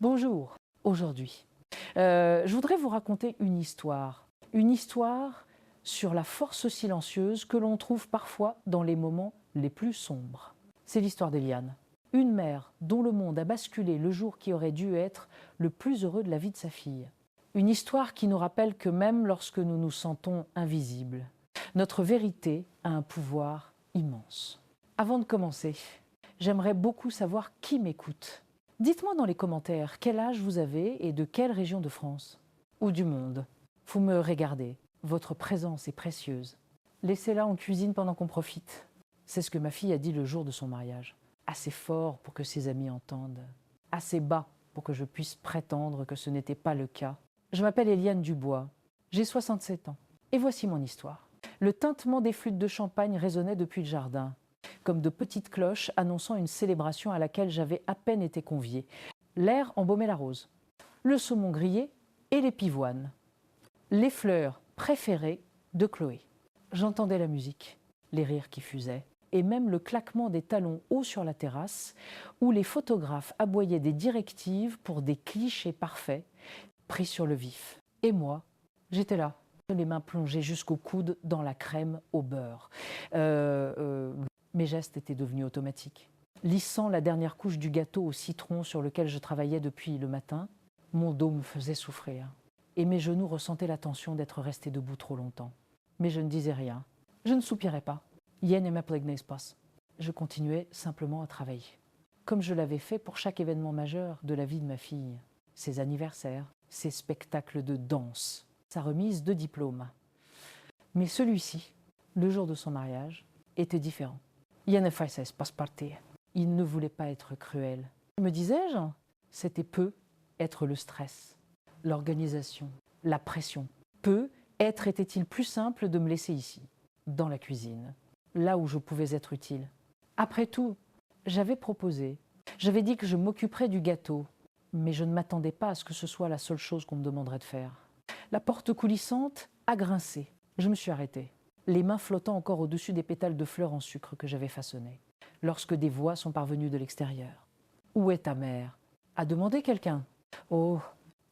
Bonjour, aujourd'hui, je voudrais vous raconter une histoire sur la force silencieuse que l'on trouve parfois dans les moments les plus sombres. C'est l'histoire d'Eliane, une mère dont le monde a basculé le jour qui aurait dû être le plus heureux de la vie de sa fille. Une histoire qui nous rappelle que même lorsque nous nous sentons invisibles, notre vérité a un pouvoir immense. Avant de commencer, j'aimerais beaucoup savoir qui m'écoute. Dites-moi dans les commentaires quel âge vous avez et de quelle région de France ou du monde. Vous me regardez, votre présence est précieuse. Laissez-la en cuisine pendant qu'on profite. C'est ce que ma fille a dit le jour de son mariage. Assez fort pour que ses amis entendent, assez bas pour que je puisse prétendre que ce n'était pas le cas. Je m'appelle Eliane Dubois, j'ai 67 ans et voici mon histoire. Le tintement des flûtes de champagne résonnait depuis le jardin, comme de petites cloches annonçant une célébration à laquelle j'avais à peine été conviée. L'air embaumait la rose, le saumon grillé et les pivoines. Les fleurs préférées de Chloé. J'entendais la musique, les rires qui fusaient, et même le claquement des talons hauts sur la terrasse, où les photographes aboyaient des directives pour des clichés parfaits, pris sur le vif. Et moi, j'étais là, les mains plongées jusqu'au coude dans la crème au beurre. Mes gestes étaient devenus automatiques. Lissant la dernière couche du gâteau au citron sur lequel je travaillais depuis le matin, mon dos me faisait souffrir. Et mes genoux ressentaient la tension d'être restés debout trop longtemps. Mais je ne disais rien. Je ne soupirais pas. Yen et ma pas. Je continuais simplement à travailler. Comme je l'avais fait pour chaque événement majeur de la vie de ma fille. Ses anniversaires, ses spectacles de danse, sa remise de diplôme. Mais celui-ci, le jour de son mariage, était différent. Il ne voulait pas être cruel. Me disais-je, c'était peu être le stress, l'organisation, la pression. Peu être était-il plus simple de me laisser ici, dans la cuisine, là où je pouvais être utile. Après tout, j'avais proposé, j'avais dit que je m'occuperais du gâteau, mais je ne m'attendais pas à ce que ce soit la seule chose qu'on me demanderait de faire. La porte coulissante a grincé. Je me suis arrêtée, les mains flottant encore au-dessus des pétales de fleurs en sucre que j'avais façonnés, lorsque des voix sont parvenues de l'extérieur. « Où est ta mère » a demandé quelqu'un. « Oh,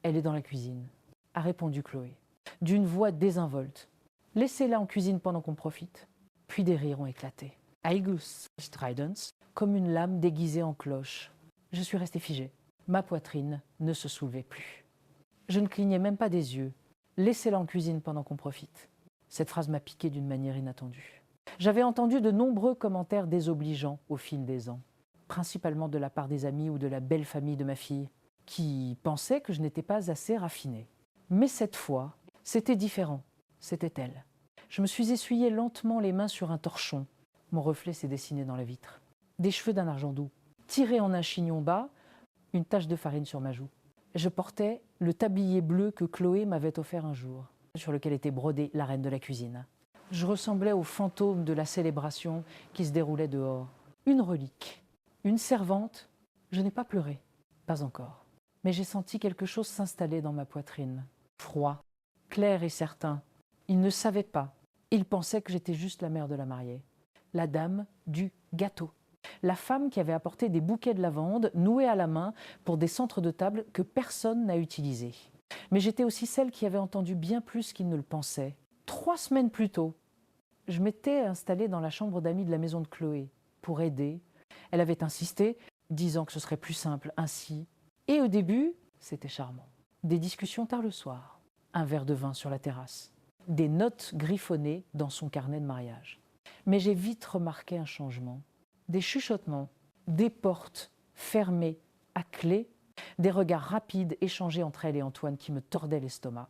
elle est dans la cuisine » a répondu Chloé, d'une voix désinvolte. « Laissez-la en cuisine pendant qu'on profite. » Puis des rires ont éclaté. Aigus Stridens, comme une lame déguisée en cloche. Je suis restée figée. Ma poitrine ne se soulevait plus. Je ne clignais même pas des yeux. « Laissez-la en cuisine pendant qu'on profite » Cette phrase m'a piqué d'une manière inattendue. J'avais entendu de nombreux commentaires désobligeants au fil des ans, principalement de la part des amis ou de la belle famille de ma fille, qui pensaient que je n'étais pas assez raffinée. Mais cette fois, c'était différent. C'était elle. Je me suis essuyé lentement les mains sur un torchon. Mon reflet s'est dessiné dans la vitre. Des cheveux d'un argent doux, tirés en un chignon bas, une tache de farine sur ma joue. Je portais le tablier bleu que Chloé m'avait offert un jour, sur lequel était brodée la reine de la cuisine. Je ressemblais au fantôme de la célébration qui se déroulait dehors. Une relique, une servante. Je n'ai pas pleuré, pas encore. Mais j'ai senti quelque chose s'installer dans ma poitrine. Froid, clair et certain. Il ne savait pas. Il pensait que j'étais juste la mère de la mariée. La dame du gâteau. La femme qui avait apporté des bouquets de lavande noués à la main pour des centres de table que personne n'a utilisés. Mais j'étais aussi celle qui avait entendu bien plus qu'il ne le pensait. 3 semaines plus tôt, je m'étais installée dans la chambre d'amis de la maison de Chloé pour aider. Elle avait insisté, disant que ce serait plus simple ainsi. Et au début, c'était charmant. Des discussions tard le soir, un verre de vin sur la terrasse, des notes griffonnées dans son carnet de mariage. Mais j'ai vite remarqué un changement. Des chuchotements, des portes fermées à clé, des regards rapides échangés entre elle et Antoine qui me tordaient l'estomac.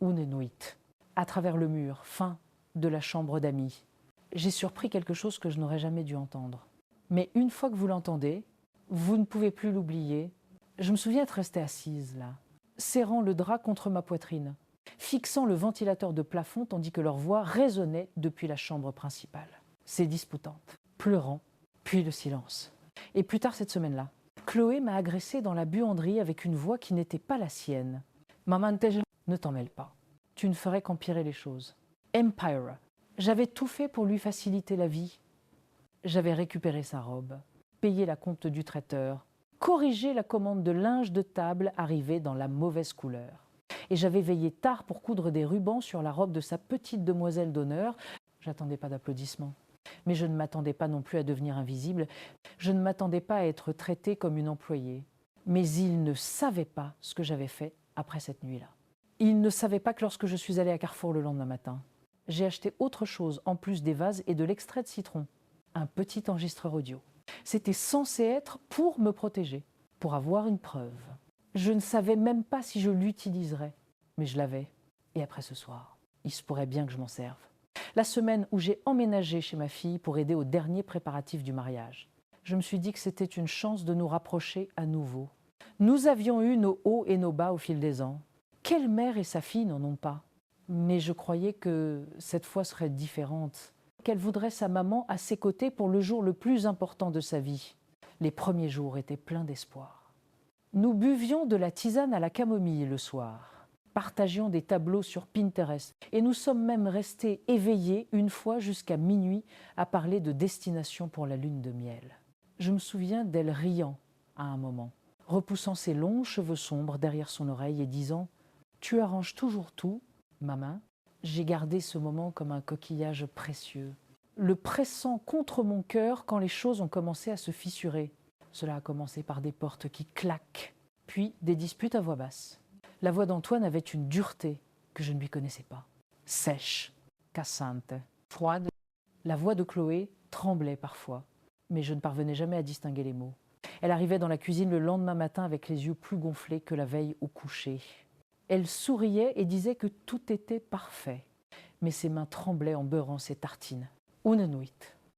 Unnuit, à travers le mur fin de la chambre d'amis. J'ai surpris quelque chose que je n'aurais jamais dû entendre. Mais une fois que vous l'entendez, vous ne pouvez plus l'oublier. Je me souviens être restée assise là, serrant le drap contre ma poitrine, fixant le ventilateur de plafond tandis que leur voix résonnait depuis la chambre principale. Ces disputantes, pleurant, puis le silence. Et plus tard cette semaine-là, Chloé m'a agressée dans la buanderie avec une voix qui n'était pas la sienne. Maman, ne t'en mêle pas. Tu ne ferais qu'empirer les choses. Empire. J'avais tout fait pour lui faciliter la vie. J'avais récupéré sa robe, payé la compte du traiteur, corriger la commande de linge de table arrivée dans la mauvaise couleur. Et j'avais veillé tard pour coudre des rubans sur la robe de sa petite demoiselle d'honneur. J'attendais pas d'applaudissements. Mais je ne m'attendais pas non plus à devenir invisible. Je ne m'attendais pas à être traitée comme une employée. Mais il ne savait pas ce que j'avais fait après cette nuit-là. Il ne savait pas que lorsque je suis allée à Carrefour le lendemain matin, j'ai acheté autre chose en plus des vases et de l'extrait de citron. Un petit enregistreur audio. C'était censé être pour me protéger, pour avoir une preuve. Je ne savais même pas si je l'utiliserais, mais je l'avais. Et après ce soir, il se pourrait bien que je m'en serve. La semaine où j'ai emménagé chez ma fille pour aider aux derniers préparatifs du mariage, je me suis dit que c'était une chance de nous rapprocher à nouveau. Nous avions eu nos hauts et nos bas au fil des ans. Quelle mère et sa fille n'en ont pas? Mais je croyais que cette fois serait différente, qu'elle voudrait sa maman à ses côtés pour le jour le plus important de sa vie. Les premiers jours étaient pleins d'espoir. Nous buvions de la tisane à la camomille le soir, partagions des tableaux sur Pinterest et nous sommes même restés éveillés une fois jusqu'à minuit à parler de destination pour la lune de miel. Je me souviens d'elle riant à un moment, repoussant ses longs cheveux sombres derrière son oreille et disant « Tu arranges toujours tout, maman ?» J'ai gardé ce moment comme un coquillage précieux, le pressant contre mon cœur quand les choses ont commencé à se fissurer. Cela a commencé par des portes qui claquent, puis des disputes à voix basse. La voix d'Antoine avait une dureté que je ne lui connaissais pas. Sèche, cassante, froide. La voix de Chloé tremblait parfois, mais je ne parvenais jamais à distinguer les mots. Elle arrivait dans la cuisine le lendemain matin avec les yeux plus gonflés que la veille au coucher. Elle souriait et disait que tout était parfait, mais ses mains tremblaient en beurrant ses tartines. Une nuit,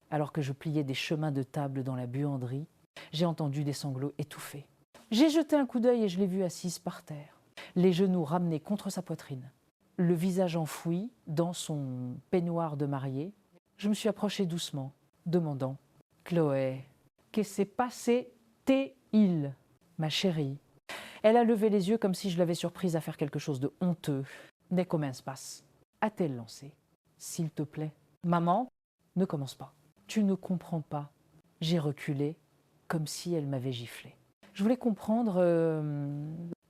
alors que je pliais des chemins de table dans la buanderie, j'ai entendu des sanglots étouffés. J'ai jeté un coup d'œil et je l'ai vue assise par terre, les genoux ramenés contre sa poitrine, le visage enfoui dans son peignoir de mariée. Je me suis approchée doucement, demandant « Chloé, qu'est-ce qui s'est passé-t-il, ma chérie ?» Elle a levé les yeux comme si je l'avais surprise à faire quelque chose de honteux. « Ne commence pas » a-t-elle lancé. « S'il te plaît, maman, ne commence pas. Tu ne comprends pas. » J'ai reculé comme si elle m'avait giflé. Je voulais comprendre,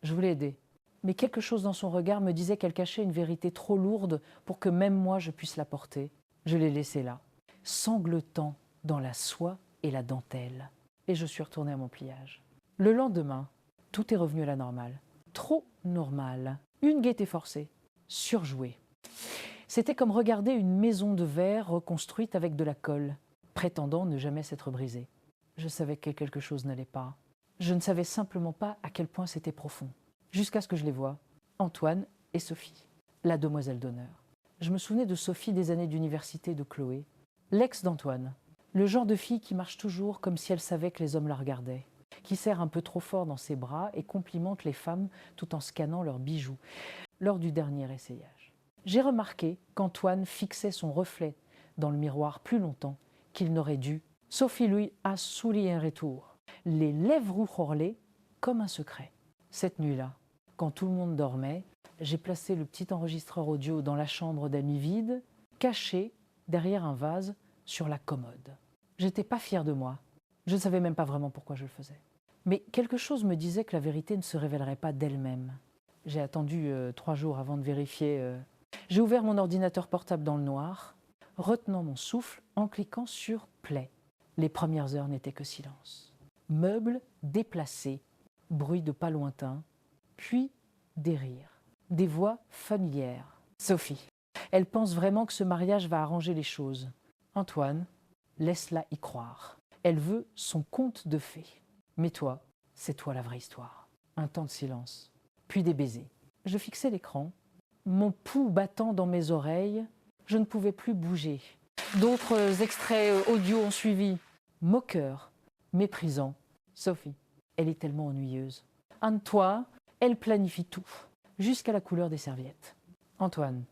je voulais aider. Mais quelque chose dans son regard me disait qu'elle cachait une vérité trop lourde pour que même moi je puisse la porter. Je l'ai laissée là, sanglotant dans la soie et la dentelle. Et je suis retournée à mon pliage. Le lendemain, tout est revenu à la normale. Trop normal. Une gaieté forcée, surjouée. C'était comme regarder une maison de verre reconstruite avec de la colle, prétendant ne jamais s'être brisée. Je savais que quelque chose n'allait pas. Je ne savais simplement pas à quel point c'était profond. Jusqu'à ce que je les voie, Antoine et Sophie, la demoiselle d'honneur. Je me souvenais de Sophie des années d'université de Chloé, l'ex d'Antoine, le genre de fille qui marche toujours comme si elle savait que les hommes la regardaient, qui serre un peu trop fort dans ses bras et complimente les femmes tout en scannant leurs bijoux. Lors du dernier essayage, j'ai remarqué qu'Antoine fixait son reflet dans le miroir plus longtemps qu'il n'aurait dû. Sophie lui a souri un retour, les lèvres rouge comme un secret. Cette nuit-là, quand tout le monde dormait, j'ai placé le petit enregistreur audio dans la chambre d'amis vide, caché derrière un vase sur la commode. J'étais pas fière de moi. Je ne savais même pas vraiment pourquoi je le faisais. Mais quelque chose me disait que la vérité ne se révélerait pas d'elle-même. J'ai attendu 3 jours avant de vérifier. J'ai ouvert mon ordinateur portable dans le noir, retenant mon souffle en cliquant sur « Play ». Les premières heures n'étaient que silence. Meubles déplacés, bruit de pas lointains, puis des rires, des voix familières. Sophie, elle pense vraiment que ce mariage va arranger les choses. Antoine, laisse-la y croire. Elle veut son conte de fées. Mais toi, c'est toi la vraie histoire. Un temps de silence, puis des baisers. Je fixais l'écran, mon pouls battant dans mes oreilles, je ne pouvais plus bouger. D'autres extraits audio ont suivi. Moqueur, méprisant. Sophie, elle est tellement ennuyeuse. Anne-toi, elle planifie tout, jusqu'à la couleur des serviettes. Antoine,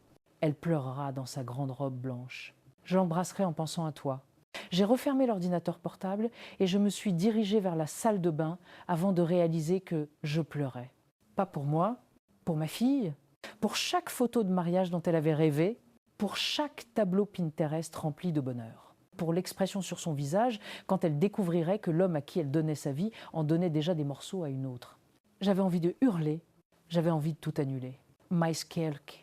elle pleurera dans sa grande robe blanche. Je l'embrasserai en pensant à toi. J'ai refermé l'ordinateur portable et je me suis dirigée vers la salle de bain avant de réaliser que je pleurais. Pas pour moi, pour ma fille, pour chaque photo de mariage dont elle avait rêvé, pour chaque tableau Pinterest rempli de bonheur. pour l'expression sur son visage quand elle découvrirait que l'homme à qui elle donnait sa vie en donnait déjà des morceaux à une autre. J'avais envie de hurler, j'avais envie de tout annuler. Mais quelque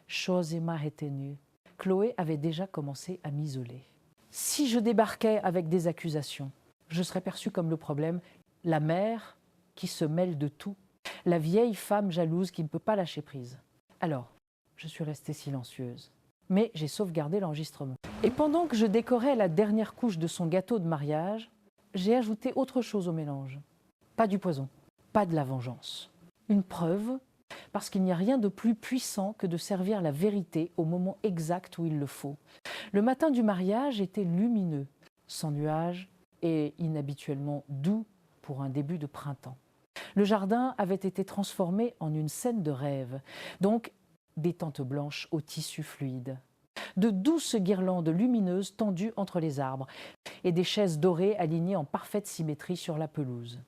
chose m'a retenu. Chloé avait déjà commencé à m'isoler. Si je débarquais avec des accusations, je serais perçue comme le problème, la mère qui se mêle de tout, la vieille femme jalouse qui ne peut pas lâcher prise. Alors, je suis restée silencieuse, mais j'ai sauvegardé l'enregistrement. Et pendant que je décorais la dernière couche de son gâteau de mariage, j'ai ajouté autre chose au mélange. Pas du poison, pas de la vengeance. Une preuve, parce qu'il n'y a rien de plus puissant que de servir la vérité au moment exact où il le faut. Le matin du mariage était lumineux, sans nuages et inhabituellement doux pour un début de printemps. Le jardin avait été transformé en une scène de rêve, donc des tentes blanches au tissu fluide, de douces guirlandes lumineuses tendues entre les arbres et des chaises dorées alignées en parfaite symétrie sur la pelouse.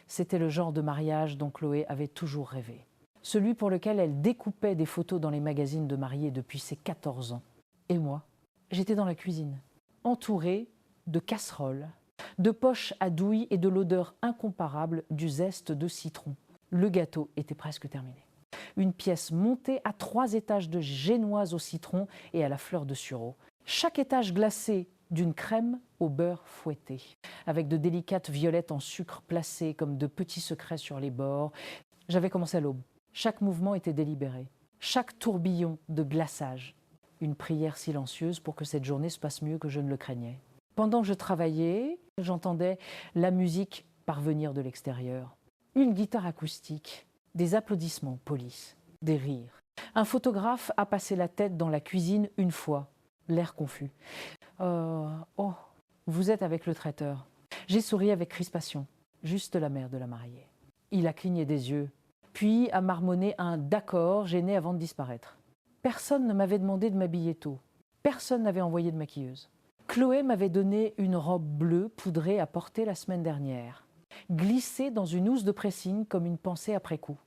C'était le genre de mariage dont Chloé avait toujours rêvé, celui pour lequel elle découpait des photos dans les magazines de mariés depuis ses 14 ans. Et moi, j'étais dans la cuisine, entourée de casseroles, de poches à douille et de l'odeur incomparable du zeste de citron. Le gâteau était presque terminé. Une pièce montée à 3 étages de génoise au citron et à la fleur de sureau. Chaque étage glacé d'une crème au beurre fouetté, avec de délicates violettes en sucre placées comme de petits secrets sur les bords. J'avais commencé à l'aube. Chaque mouvement était délibéré. Chaque tourbillon de glaçage. Une prière silencieuse pour que cette journée se passe mieux que je ne le craignais. Pendant que je travaillais, j'entendais la musique parvenir de l'extérieur. Une guitare acoustique, des applaudissements polis, des rires. Un photographe a passé la tête dans la cuisine une fois, l'air confus. Oh, vous êtes avec le traiteur. J'ai souri avec crispation, juste la mère de la mariée. Il a cligné des yeux, puis a marmonné un d'accord gêné avant de disparaître. Personne ne m'avait demandé de m'habiller tôt. Personne n'avait envoyé de maquilleuse. Chloé m'avait donné une robe bleue poudrée à porter la semaine dernière, glissée dans une housse de pressing comme une pensée après coup.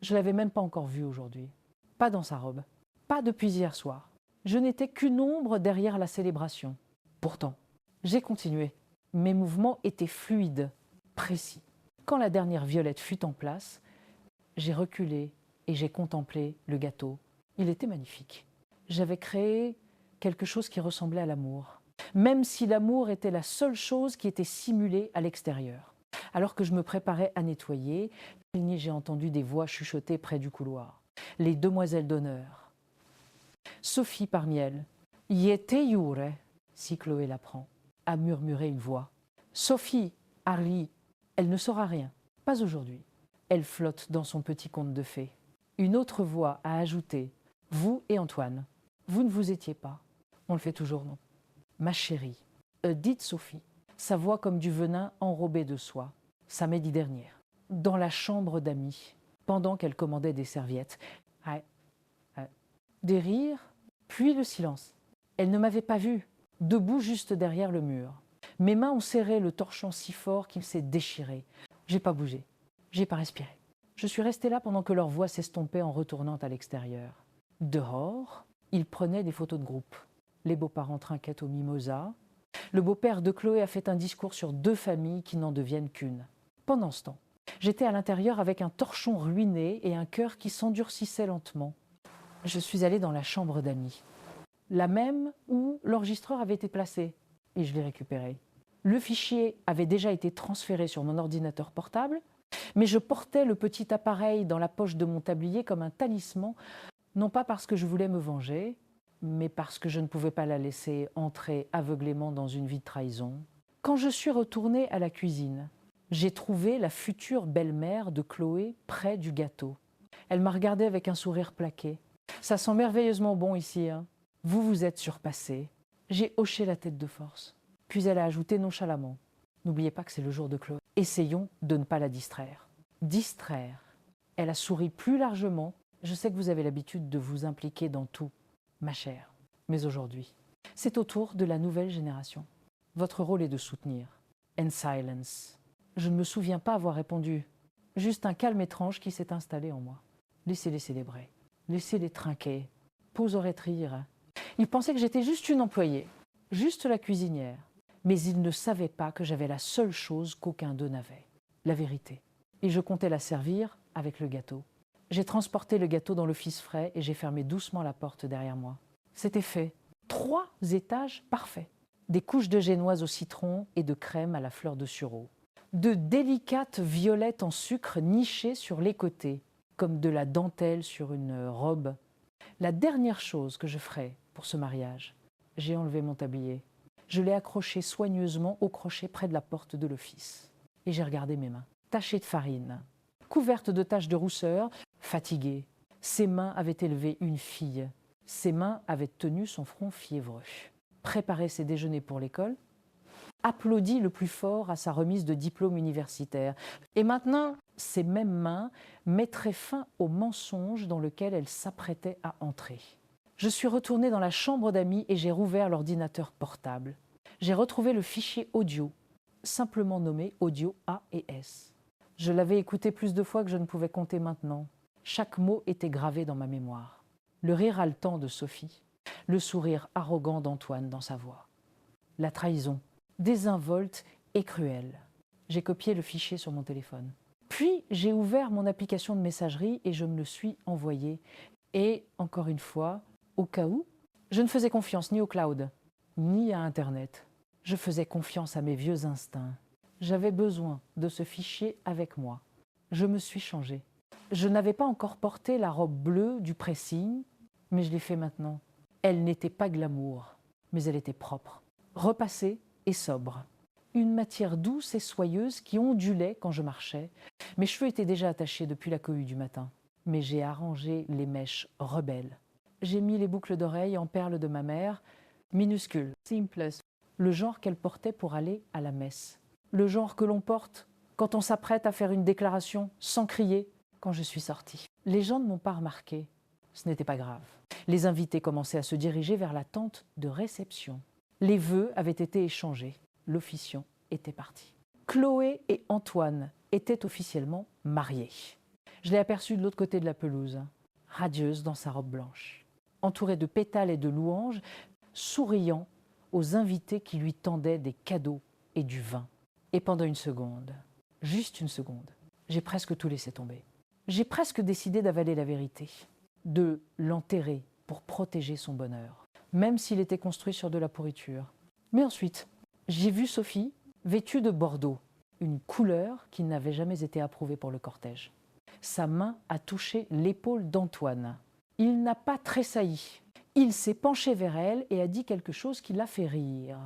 Je ne l'avais même pas encore vue aujourd'hui. Pas dans sa robe, pas depuis hier soir. Je n'étais qu'une ombre derrière la célébration. Pourtant, j'ai continué. Mes mouvements étaient fluides, précis. Quand la dernière violette fut en place, j'ai reculé et j'ai contemplé le gâteau. Il était magnifique. J'avais créé quelque chose qui ressemblait à l'amour, même si l'amour était la seule chose qui était simulée à l'extérieur. Alors que je me préparais à nettoyer, j'ai entendu des voix chuchoter près du couloir. Les demoiselles d'honneur. Sophie parmi elles. « Yete jure » si Chloé l'apprend, a murmuré une voix. Sophie, Harry, elle ne saura rien, pas aujourd'hui. Elle flotte dans son petit conte de fées. Une autre voix a ajouté « Vous et Antoine, vous ne vous étiez pas. On le fait toujours, non. Ma chérie, dites Sophie, sa voix comme du venin enrobé de soie, samedi dernier, dans la chambre d'amis, pendant qu'elle commandait des serviettes. Des rires, puis le silence. Elle ne m'avait pas vue, debout juste derrière le mur. Mes mains ont serré le torchon si fort qu'il s'est déchiré. J'ai pas bougé, j'ai pas respiré. Je suis restée là pendant que leur voix s'estompait en retournant à l'extérieur. Dehors, ils prenaient des photos de groupe. Les beaux-parents trinquaient au mimosa. Le beau-père de Chloé a fait un discours sur 2 familles qui n'en deviennent qu'une. Pendant ce temps, j'étais à l'intérieur avec un torchon ruiné et un cœur qui s'endurcissait lentement. Je suis allée dans la chambre d'amis, la même où l'enregistreur avait été placé, et je l'ai récupéré. Le fichier avait déjà été transféré sur mon ordinateur portable, mais je portais le petit appareil dans la poche de mon tablier comme un talisman, non pas parce que je voulais me venger, mais parce que je ne pouvais pas la laisser entrer aveuglément dans une vie de trahison. Quand je suis retournée à la cuisine, j'ai trouvé la future belle-mère de Chloé près du gâteau. Elle m'a regardée avec un sourire plaqué. « Ça sent merveilleusement bon ici, hein. Vous vous êtes surpassé. » J'ai hoché la tête de force. Puis elle a ajouté nonchalamment. « N'oubliez pas que c'est le jour de Chloé. Essayons de ne pas la distraire. » Distraire. Elle a souri plus largement. Je sais que vous avez l'habitude de vous impliquer dans tout, ma chère. Mais aujourd'hui, c'est au tour de la nouvelle génération. Votre rôle est de soutenir. And silence. Je ne me souviens pas avoir répondu. Juste un calme étrange qui s'est installé en moi. Laissez-les célébrer. Laissez-les trinquer. Poserait rire. Ils pensaient que j'étais juste une employée. juste la cuisinière. Mais ils ne savaient pas que j'avais la seule chose qu'aucun d'eux n'avait, la vérité. Et je comptais la servir avec le gâteau. J'ai transporté le gâteau dans l'office frais et j'ai fermé doucement la porte derrière moi. C'était fait. 3 étages parfaits. Des couches de génoise au citron et de crème à la fleur de sureau. De délicates violettes en sucre nichées sur les côtés, comme de la dentelle sur une robe. La dernière chose que je ferai pour ce mariage, j'ai enlevé mon tablier. Je l'ai accroché soigneusement au crochet près de la porte de l'office. Et j'ai regardé mes mains, tachées de farine, couvertes de taches de rousseur, fatiguées. Ses mains avaient élevé une fille. Ses mains avaient tenu son front fiévreux. Préparé ses déjeuners pour l'école, applaudi le plus fort à sa remise de diplôme universitaire. Et maintenant, ces mêmes mains mettraient fin au mensonge dans lequel elle s'apprêtait à entrer. Je suis retournée dans la chambre d'amis et j'ai rouvert l'ordinateur portable. J'ai retrouvé le fichier audio, simplement nommé audio A et S. Je l'avais écouté plus de fois que je ne pouvais compter maintenant. Chaque mot était gravé dans ma mémoire. Le rire haletant de Sophie, le sourire arrogant d'Antoine dans sa voix. La trahison, désinvolte et cruelle. J'ai copié le fichier sur mon téléphone. Puis j'ai ouvert mon application de messagerie et je me le suis envoyé. Et, encore une fois, au cas où, je ne faisais confiance ni au cloud, ni à Internet. Je faisais confiance à mes vieux instincts. J'avais besoin de ce fichier avec moi. Je me suis changée. Je n'avais pas encore porté la robe bleue du pressing, mais je l'ai fait maintenant. Elle n'était pas glamour, mais elle était propre, repassée et sobre. Une matière douce et soyeuse qui ondulait quand je marchais. Mes cheveux étaient déjà attachés depuis la cohue du matin, mais j'ai arrangé les mèches rebelles. J'ai mis les boucles d'oreilles en perles de ma mère, minuscules, simples, le genre qu'elle portait pour aller à la messe. Le genre que l'on porte quand on s'apprête à faire une déclaration sans crier quand je suis sortie. Les gens ne m'ont pas remarqué. Ce n'était pas grave. Les invités commençaient à se diriger vers la tente de réception. Les vœux avaient été échangés. L'officiant était parti. Chloé et Antoine étaient officiellement mariés. Je l'ai aperçue de l'autre côté de la pelouse, radieuse dans sa robe blanche, entourée de pétales et de louanges, souriant aux invités qui lui tendaient des cadeaux et du vin. Et pendant une seconde, juste une seconde, j'ai presque tout laissé tomber. J'ai presque décidé d'avaler la vérité, de l'enterrer pour protéger son bonheur, même s'il était construit sur de la pourriture. Mais ensuite, j'ai vu Sophie vêtue de bordeaux, une couleur qui n'avait jamais été approuvée pour le cortège. Sa main a touché l'épaule d'Antoine. Il n'a pas tressailli. Il s'est penché vers elle et a dit quelque chose qui l'a fait rire.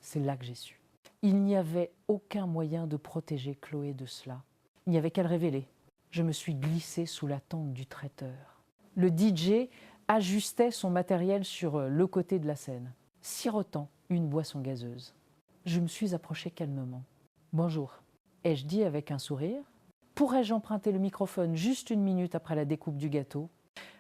C'est là que j'ai su. Il n'y avait aucun moyen de protéger Chloé de cela. Il n'y avait qu'à le révéler. Je me suis glissée sous la tente du traiteur. Le DJ ajustait son matériel sur le côté de la scène, sirotant une boisson gazeuse. Je me suis approchée calmement. « Bonjour », ai-je dit avec un sourire. « Pourrais-je emprunter le microphone juste une minute après la découpe du gâteau ?»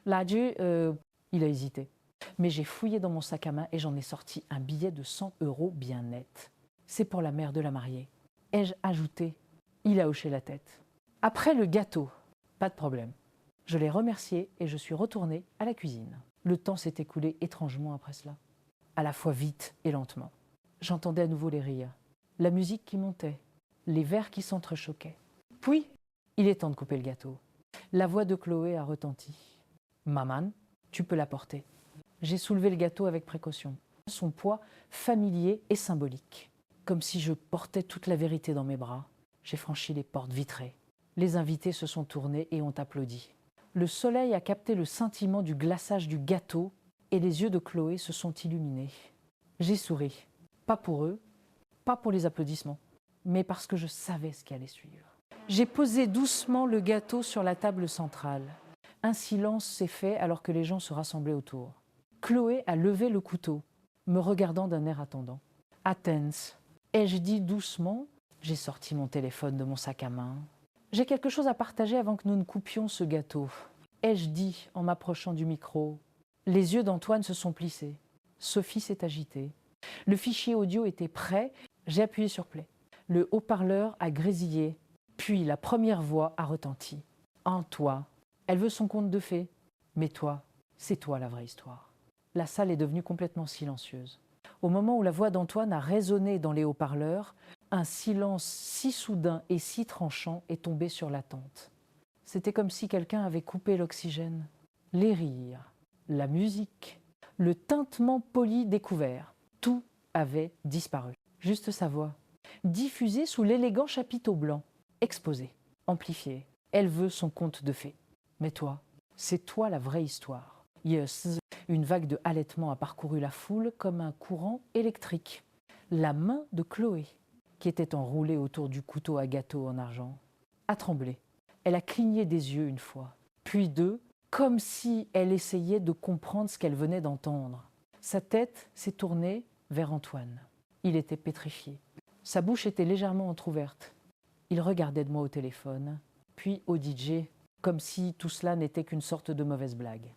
Là, il a hésité. Mais j'ai fouillé dans mon sac à main et j'en ai sorti un billet de 100 € bien net. C'est pour la mère de la mariée. Ai-je ajouté? Il a hoché la tête. Après le gâteau, pas de problème. Je l'ai remercié et je suis retournée à la cuisine. Le temps s'est écoulé étrangement après cela, à la fois vite et lentement. J'entendais à nouveau les rires, la musique qui montait, les verres qui s'entrechoquaient. Puis, il est temps de couper le gâteau. La voix de Chloé a retenti. « Maman, tu peux la porter. » J'ai soulevé le gâteau avec précaution. Son poids familier et symbolique. Comme si je portais toute la vérité dans mes bras. J'ai franchi les portes vitrées. Les invités se sont tournés et ont applaudi. Le soleil a capté le scintillement du glaçage du gâteau et les yeux de Chloé se sont illuminés. J'ai souri. Pas pour eux, pas pour les applaudissements, mais parce que je savais ce qui allait suivre. J'ai posé doucement le gâteau sur la table centrale. Un silence s'est fait alors que les gens se rassemblaient autour. Chloé a levé le couteau, me regardant d'un air attendant. « Athens », ai-je dit doucement. J'ai sorti mon téléphone de mon sac à main. « J'ai quelque chose à partager avant que nous ne coupions ce gâteau », ai-je dit en m'approchant du micro. Les yeux d'Antoine se sont plissés. Sophie s'est agitée. Le fichier audio était prêt. J'ai appuyé sur play. Le haut-parleur a grésillé. Puis la première voix a retenti. « En toi, elle veut son conte de fées. Mais toi, c'est toi la vraie histoire. » La salle est devenue complètement silencieuse. Au moment où la voix d'Antoine a résonné dans les haut-parleurs, un silence si soudain et si tranchant est tombé sur la tente. C'était comme si quelqu'un avait coupé l'oxygène. Les rires, la musique, le tintement poli découvert, tout avait disparu. Juste sa voix, diffusée sous l'élégant chapiteau blanc, exposée, amplifiée. Elle veut son conte de fées. Mais toi, c'est toi la vraie histoire. Yes, une vague de halètement a parcouru la foule comme un courant électrique. La main de Chloé, qui était enroulée autour du couteau à gâteau en argent, a tremblé. Elle a cligné des yeux une fois, puis deux, comme si elle essayait de comprendre ce qu'elle venait d'entendre. Sa tête s'est tournée vers Antoine. Il était pétrifié. Sa bouche était légèrement entr'ouverte. Il regardait de moi au téléphone, puis au DJ, comme si tout cela n'était qu'une sorte de mauvaise blague.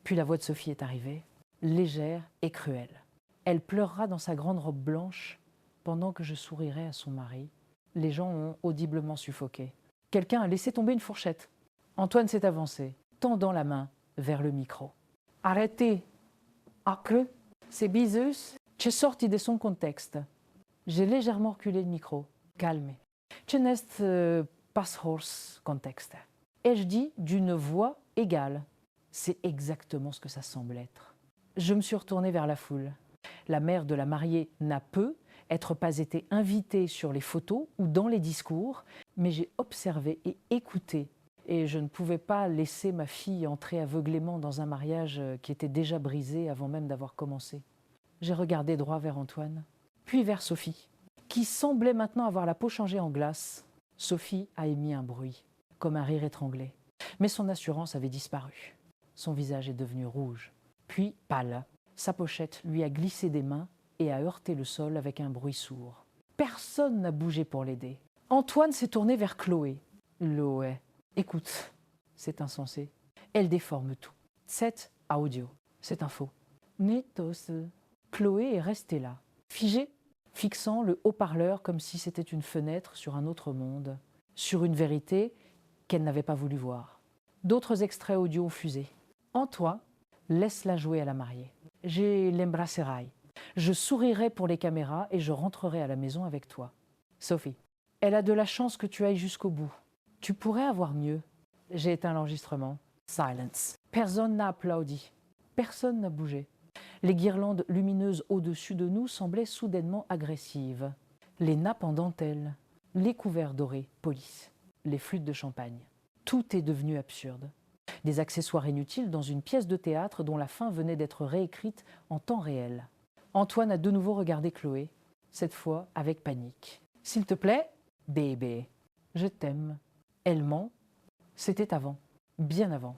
Puis la voix de Sophie est arrivée, légère et cruelle. Elle pleurera dans sa grande robe blanche pendant que je sourirai à son mari. Les gens ont audiblement suffoqué. Quelqu'un a laissé tomber une fourchette. Antoine s'est avancé, tendant la main vers le micro. « Arrêtez, acre, c'est bizus, c'è sorti de son contexte. » J'ai légèrement reculé le micro. « Calme. Ce n'est pas horse contexte. » Ai-je dit d'une voix égale. C'est exactement ce que ça semble être. Je me suis retournée vers la foule. La mère de la mariée n'a peut-être pas été invitée sur les photos ou dans les discours, mais j'ai observé et écouté. Et je ne pouvais pas laisser ma fille entrer aveuglément dans un mariage qui était déjà brisé avant même d'avoir commencé. J'ai regardé droit vers Antoine, puis vers Sophie, qui semblait maintenant avoir la peau changée en glace. Sophie a émis un bruit, comme un rire étranglé. Mais son assurance avait disparu. Son visage est devenu rouge, puis pâle. Sa pochette lui a glissé des mains et a heurté le sol avec un bruit sourd. Personne n'a bougé pour l'aider. Antoine s'est tourné vers Chloé. Loé, écoute, c'est insensé. Elle déforme tout. C'est audio, c'est un faux. Netos. Chloé est restée là, figée, fixant le haut-parleur comme si c'était une fenêtre sur un autre monde, sur une vérité qu'elle n'avait pas voulu voir. D'autres extraits audio ont fusé. Antoine, laisse-la jouer à la mariée. J'ai l'embrasserai. Je sourirai pour les caméras et je rentrerai à la maison avec toi. Sophie, elle a de la chance que tu ailles jusqu'au bout. Tu pourrais avoir mieux. J'ai éteint l'enregistrement. Silence. Personne n'a applaudi. Personne n'a bougé. Les guirlandes lumineuses au-dessus de nous semblaient soudainement agressives. Les nappes en dentelle, les couverts dorés polis, les flûtes de champagne. Tout est devenu absurde. Des accessoires inutiles dans une pièce de théâtre dont la fin venait d'être réécrite en temps réel. Antoine a de nouveau regardé Chloé, cette fois avec panique. « S'il te plaît, bébé, je t'aime. » Elle ment. C'était avant, bien avant.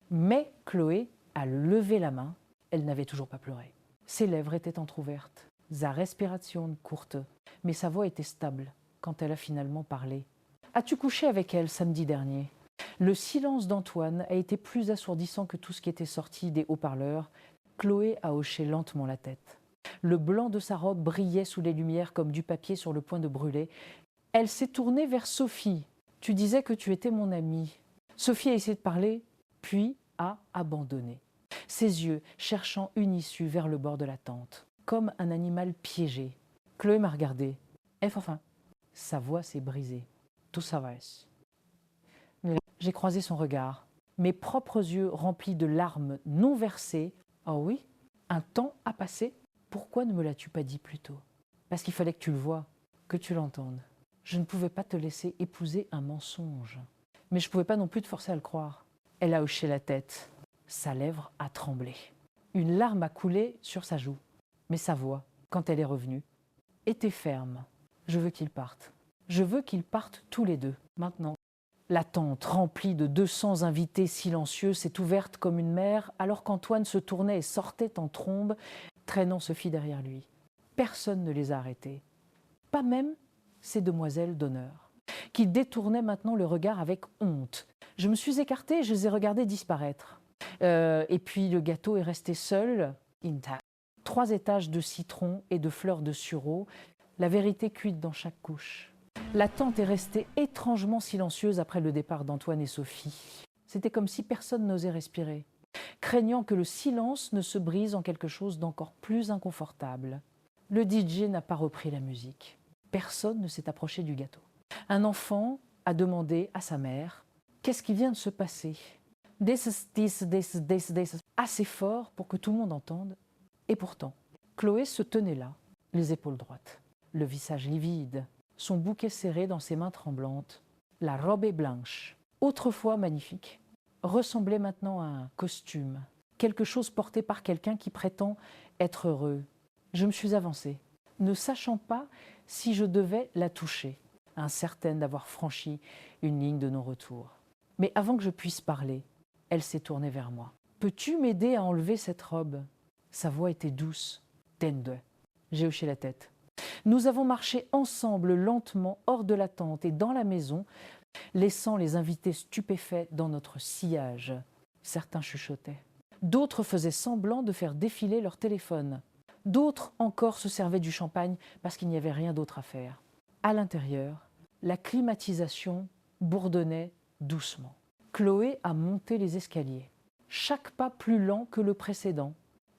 Mais Chloé a levé la main. Elle n'avait toujours pas pleuré. Ses lèvres étaient entr'ouvertes. Sa respiration courte, mais sa voix était stable quand elle a finalement parlé. « As-tu couché avec elle samedi dernier ?» Le silence d'Antoine a été plus assourdissant que tout ce qui était sorti des haut-parleurs. Chloé a hoché lentement la tête. Le blanc de sa robe brillait sous les lumières comme du papier sur le point de brûler. Elle s'est tournée vers Sophie. « Tu disais que tu étais mon amie. » Sophie a essayé de parler, puis a abandonné. Ses yeux cherchant une issue vers le bord de la tente, comme un animal piégé. Chloé m'a regardé. Enfin, sa voix s'est brisée. Tout ça va. J'ai croisé son regard, mes propres yeux remplis de larmes non versées. Oh oui, un temps a passé. Pourquoi ne me l'as-tu pas dit plus tôt? Parce qu'il fallait que tu le voies, que tu l'entendes. Je ne pouvais pas te laisser épouser un mensonge. Mais je ne pouvais pas non plus te forcer à le croire. Elle a hoché la tête. Sa lèvre a tremblé. Une larme a coulé sur sa joue. Mais sa voix, quand elle est revenue, était ferme. Je veux qu'ils partent. Je veux qu'ils partent tous les deux, maintenant. La tente, remplie de 200 invités silencieux, s'est ouverte comme une mer alors qu'Antoine se tournait et sortait en trombe, traînant Sophie derrière lui. Personne ne les a arrêtés. Pas même ces demoiselles d'honneur, qui détournaient maintenant le regard avec honte. Je me suis écartée et je les ai regardées disparaître. Et puis le gâteau est resté seul, intact. 3 étages de citron et de fleurs de sureau, la vérité cuite dans chaque couche. La tente est restée étrangement silencieuse après le départ d'Antoine et Sophie. C'était comme si personne n'osait respirer. craignant que le silence ne se brise en quelque chose d'encore plus inconfortable. Le DJ n'a pas repris la musique. Personne ne s'est approché du gâteau. Un enfant a demandé à sa mère « Qu'est-ce qui vient de se passer ?» Assez fort pour que tout le monde entende. Et pourtant, Chloé se tenait là, les épaules droites, le visage livide, son bouquet serré dans ses mains tremblantes. La robe blanche, autrefois magnifique, ressemblait maintenant à un costume, quelque chose porté par quelqu'un qui prétend être heureux. Je me suis avancée, ne sachant pas si je devais la toucher, incertaine d'avoir franchi une ligne de non-retour. Mais avant que je puisse parler, elle s'est tournée vers moi. « Peux-tu m'aider à enlever cette robe ?» Sa voix était douce. « Tende. » J'ai hoché la tête. Nous avons marché ensemble lentement hors de la tente et dans la maison, laissant les invités stupéfaits dans notre sillage. Certains chuchotaient. D'autres faisaient semblant de faire défiler leur téléphone. D'autres encore se servaient du champagne parce qu'il n'y avait rien d'autre à faire. À l'intérieur, la climatisation bourdonnait doucement. Chloé a monté les escaliers, chaque pas plus lent que le précédent.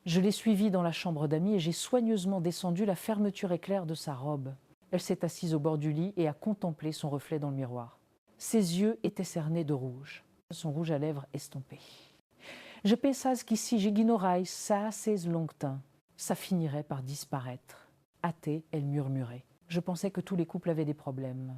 Je l'ai suivie dans la chambre d'amis et j'ai soigneusement descendu la fermeture éclair de sa robe. Elle s'est assise au bord du lit et a contemplé son reflet dans le miroir. Ses yeux étaient cernés de rouge, son rouge à lèvres estompé. « Je pensais qu'ici j'ignorais ça assez longtemps. Ça finirait par disparaître. » Hâtée, elle murmurait. Je pensais que tous les couples avaient des problèmes.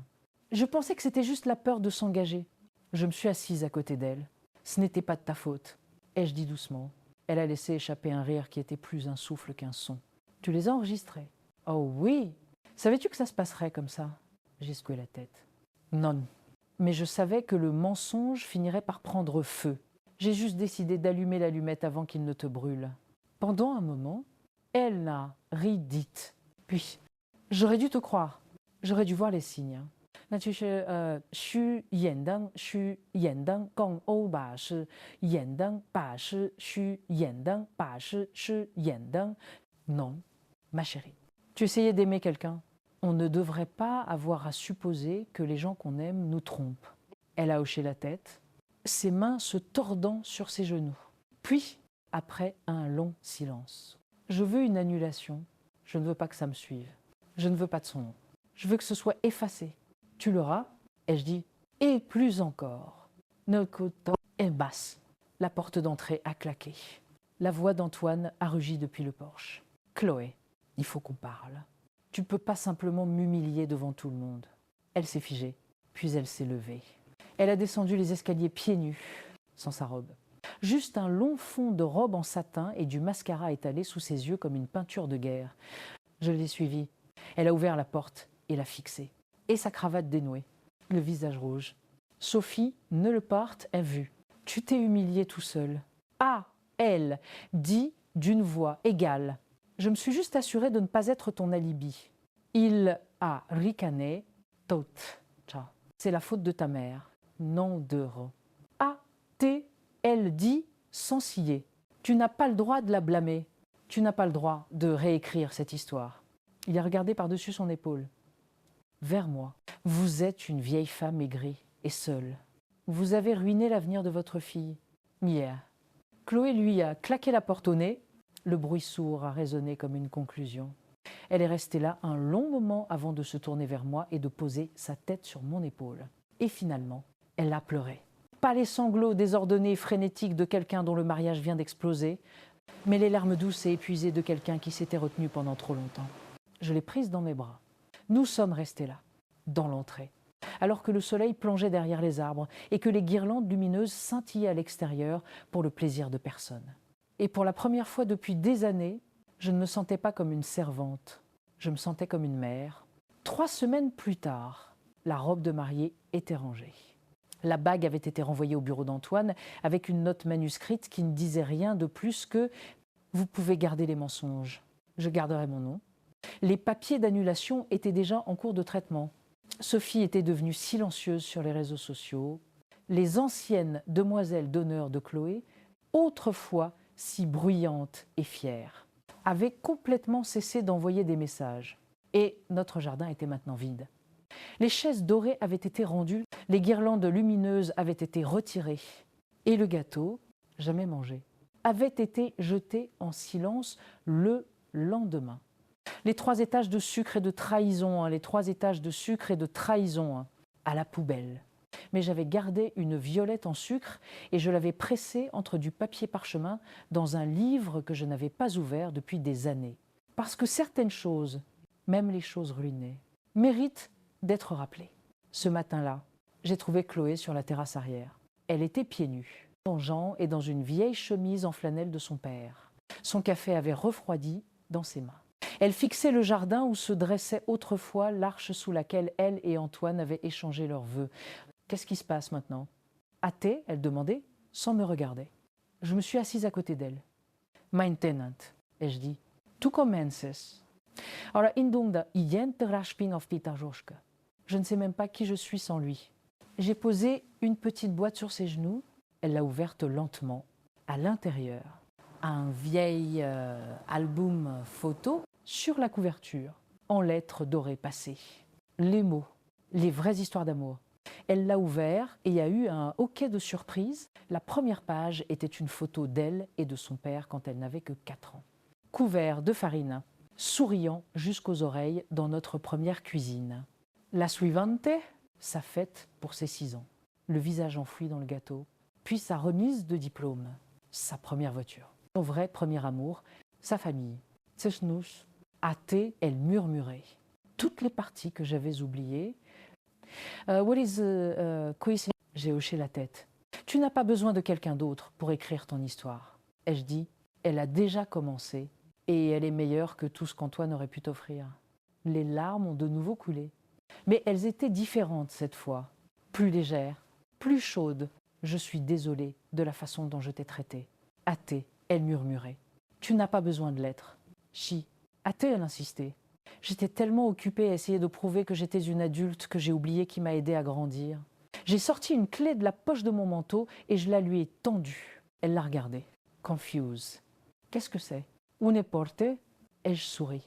Je pensais que c'était juste la peur de s'engager. Je me suis assise à côté d'elle. « Ce n'était pas de ta faute. » ai-je dit doucement. Elle a laissé échapper un rire qui était plus un souffle qu'un son. « Tu les as enregistrés ?»« Oh oui. Savais-tu que ça se passerait comme ça ?» J'ai secoué la tête. « Non. » Mais je savais que le mensonge finirait par prendre feu. J'ai juste décidé d'allumer l'allumette avant qu'il ne te brûle. Pendant un moment, elle n'a ri dite. Puis, j'aurais dû te croire. J'aurais dû voir les signes. Non. Ma chérie, tu essayais d'aimer quelqu'un. On ne devrait pas avoir à supposer que les gens qu'on aime nous trompent. Elle a hoché la tête, ses mains se tordant sur ses genoux. Puis, après un long silence, « Je veux une annulation. Je ne veux pas que ça me suive. Je ne veux pas de son nom. Je veux que ce soit effacé. Tu l'auras ?» ai-je dit. « Et plus encore. » Notre côté est basse. La porte d'entrée a claqué. La voix d'Antoine a rugi depuis le porche. « Chloé, il faut qu'on parle. Tu ne peux pas simplement m'humilier devant tout le monde. » Elle s'est figée, puis elle s'est levée. Elle a descendu les escaliers pieds nus, sans sa robe. Juste un long fond de robe en satin et du mascara étalé sous ses yeux comme une peinture de guerre. Je l'ai suivie. Elle a ouvert la porte et l'a fixée. Et sa cravate dénouée, le visage rouge. Sophie, ne le parte, a vu. « Tu t'es humilié tout seul. »« Ah, elle !» dit d'une voix égale. Je me suis juste assurée de ne pas être ton alibi. Il a ricané. « Tot, tcha. C'est la faute de ta mère. » Non de re. « Ah, t'es !» Elle dit sans ciller. « Tu n'as pas le droit de la blâmer. Tu n'as pas le droit de réécrire cette histoire. » Il a regardé par-dessus son épaule. Vers moi. « Vous êtes une vieille femme aigrie et seule. Vous avez ruiné l'avenir de votre fille. » Mia. Chloé lui a claqué la porte au nez. Le bruit sourd a résonné comme une conclusion. Elle est restée là un long moment avant de se tourner vers moi et de poser sa tête sur mon épaule. Et finalement, elle a pleuré. Pas les sanglots désordonnés et frénétiques de quelqu'un dont le mariage vient d'exploser, mais les larmes douces et épuisées de quelqu'un qui s'était retenu pendant trop longtemps. Je l'ai prise dans mes bras. Nous sommes restés là, dans l'entrée, alors que le soleil plongeait derrière les arbres et que les guirlandes lumineuses scintillaient à l'extérieur pour le plaisir de personne. Et pour la première fois depuis des années, je ne me sentais pas comme une servante, je me sentais comme une mère. 3 semaines plus tard, la robe de mariée était rangée. La bague avait été renvoyée au bureau d'Antoine avec une note manuscrite qui ne disait rien de plus que « Vous pouvez garder les mensonges, je garderai mon nom ». Les papiers d'annulation étaient déjà en cours de traitement. Sophie était devenue silencieuse sur les réseaux sociaux. Les anciennes demoiselles d'honneur de Chloé, autrefois si bruyantes et fières, avaient complètement cessé d'envoyer des messages. Et notre jardin était maintenant vide. Les chaises dorées avaient été rendues, les guirlandes lumineuses avaient été retirées. Et le gâteau, jamais mangé, avait été jeté en silence le lendemain. Les 3 étages de sucre et de trahison, les 3 étages de sucre et de trahison, à la poubelle. Mais j'avais gardé une violette en sucre et je l'avais pressée entre du papier parchemin dans un livre que je n'avais pas ouvert depuis des années. Parce que certaines choses, même les choses ruinées, méritent d'être rappelées. Ce matin-là, j'ai trouvé Chloé sur la terrasse arrière. Elle était pieds nus, en Jean et dans une vieille chemise en flanelle de son père. Son café avait refroidi dans ses mains. Elle fixait le jardin où se dressait autrefois l'arche sous laquelle elle et Antoine avaient échangé leurs vœux. « Qu'est-ce qui se passe maintenant ?»« Athée ?» elle demandait, sans me regarder. Je me suis assise à côté d'elle. « Mein tenant » ai-je dit. « Tu commences. » Alors, indungda rasping of Peter Joschke. Je ne sais même pas qui je suis sans lui. J'ai posé une petite boîte sur ses genoux. Elle l'a ouverte lentement. À l'intérieur, un vieil album photo sur la couverture, en lettres dorées passées. Les mots, les vraies histoires d'amour. Elle l'a ouvert et il y a eu un hoquet de surprise. La première page était une photo d'elle et de son père quand elle n'avait que 4 ans. Couvert de farine, souriant jusqu'aux oreilles dans notre première cuisine. La suivante, sa fête pour ses 6 ans. Le visage enfoui dans le gâteau. Puis sa remise de diplôme. Sa première voiture. Son vrai premier amour, sa famille. Tsesnous. Athée, elle murmurait. Toutes les parties que j'avais oubliées. What is J'ai hoché la tête. Tu n'as pas besoin de quelqu'un d'autre pour écrire ton histoire. Ai-je dit, elle a déjà commencé et elle est meilleure que tout ce qu'Antoine aurait pu t'offrir. Les larmes ont de nouveau coulé. Mais elles étaient différentes cette fois. Plus légères, plus chaudes. Je suis désolée de la façon dont je t'ai traitée. Athée, elle murmurait. Tu n'as pas besoin de l'être. Chi. Athée, elle insistait. J'étais tellement occupée à essayer de prouver que j'étais une adulte que j'ai oublié qui m'a aidée à grandir. J'ai sorti une clé de la poche de mon manteau et je la lui ai tendue. Elle l'a regardée, confuse. Qu'est-ce que c'est? Une porte? Ai-je souri.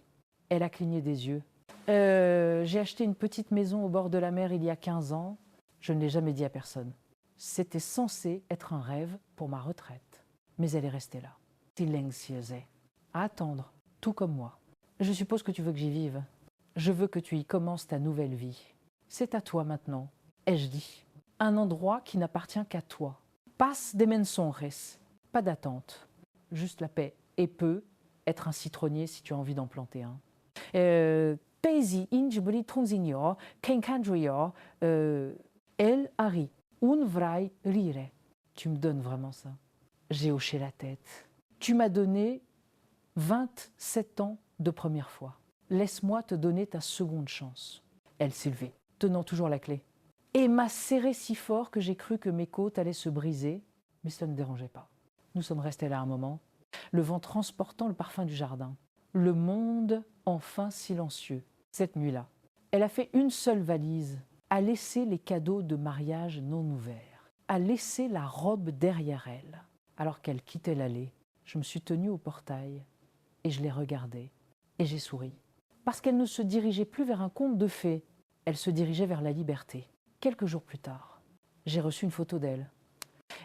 Elle a cligné des yeux. J'ai acheté une petite maison au bord de la mer il y a 15 ans. Je ne l'ai jamais dit à personne. C'était censé être un rêve pour ma retraite. Mais elle est restée là, silencieuse, à attendre, tout comme moi. Je suppose que tu veux que j'y vive. Je veux que tu y commences ta nouvelle vie. C'est à toi maintenant, ai-je dit. Un endroit qui n'appartient qu'à toi. Passe des mensonges, pas d'attente. Juste la paix. Et peut être un citronnier si tu as envie d'en planter un. Paisi injbri tronsigno, kenkandrio, el ari, un vrai rire. Tu me donnes vraiment ça. J'ai hoché la tête. Tu m'as donné 27 ans de première fois. Laisse-moi te donner ta seconde chance. Elle s'est levée, tenant toujours la clé, et m'a serré si fort que j'ai cru que mes côtes allaient se briser, mais cela ne dérangeait pas. Nous sommes restés là un moment, le vent transportant le parfum du jardin. Le monde enfin silencieux. Cette nuit-là, elle a fait une seule valise, a laissé les cadeaux de mariage non ouverts, a laissé la robe derrière elle. Alors qu'elle quittait l'allée, je me suis tenue au portail et je l'ai regardée et j'ai souri. Parce qu'elle ne se dirigeait plus vers un conte de fées, elle se dirigeait vers la liberté. Quelques jours plus tard, j'ai reçu une photo d'elle.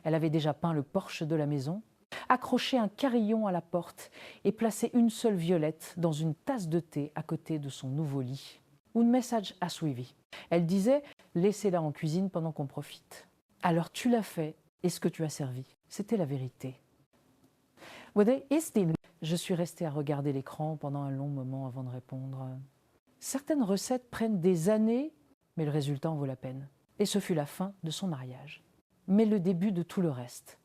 Elle avait déjà peint le porche de la maison, accroché un carillon à la porte et placé une seule violette dans une tasse de thé à côté de son nouveau lit. Un message a suivi. Elle disait « Laissez-la en cuisine pendant qu'on profite ». Alors tu l'as fait et ce que tu as servi, c'était la vérité. Je suis restée à regarder l'écran pendant un long moment avant de répondre. Certaines recettes prennent des années, mais le résultat en vaut la peine. Et ce fut la fin de son mariage. Mais le début de tout le reste.